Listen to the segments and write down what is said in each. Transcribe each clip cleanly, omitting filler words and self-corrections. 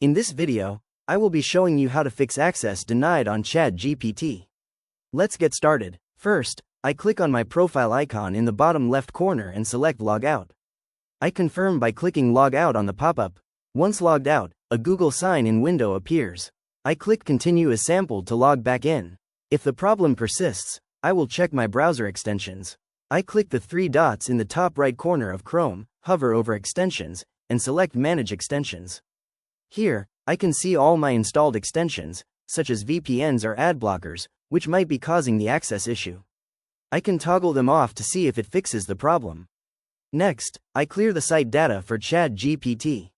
In this video, I will be showing you how to fix access denied on ChatGPT. Let's get started. First, I click on my profile icon in the bottom left corner and select Log Out. I confirm by clicking Log Out on the pop-up. Once logged out, a Google sign-in window appears. I click Continue as sample to log back in. If the problem persists, I will check my browser extensions. I click the three dots in the top right corner of Chrome, hover over Extensions, and select Manage Extensions. Here, I can see all my installed extensions, such as VPNs or ad blockers, which might be causing the access issue. I can toggle them off to see if it fixes the problem. Next, I clear the site data for ChatGPT.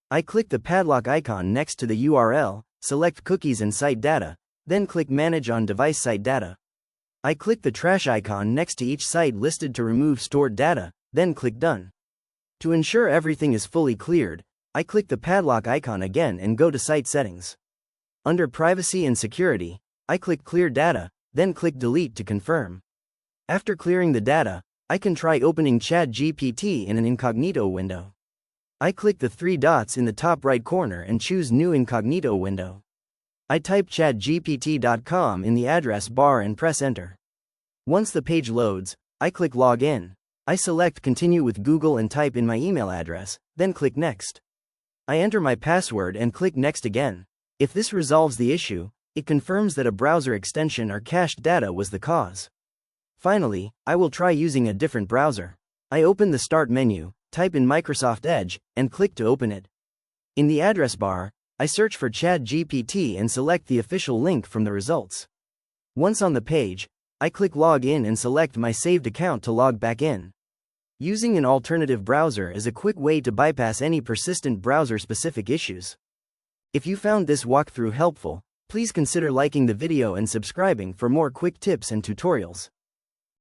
I click the padlock icon next to the URL, select Cookies and Site Data, then click Manage on Device Site Data. I click the trash icon next to each site listed to remove stored data, then click Done. To ensure everything is fully cleared, I click the padlock icon again and go to Site Settings. Under Privacy and Security, I click Clear Data, then click Delete to confirm. After clearing the data, I can try opening ChatGPT in an incognito window. I click the three dots in the top right corner and choose New Incognito Window. I type chatgpt.com in the address bar and press Enter. Once the page loads, I click Log In. I select Continue with Google and type in my email address, then click Next. I enter my password and click Next again. If this resolves the issue, it confirms that a browser extension or cached data was the cause. Finally, I will try using a different browser. I open the Start menu, type in Microsoft Edge, and click to open it. In the address bar, I search for ChatGPT and select the official link from the results. Once on the page, I click Log In and select my saved account to log back in. Using an alternative browser is a quick way to bypass any persistent browser-specific issues. If you found this walkthrough helpful, please consider liking the video and subscribing for more quick tips and tutorials.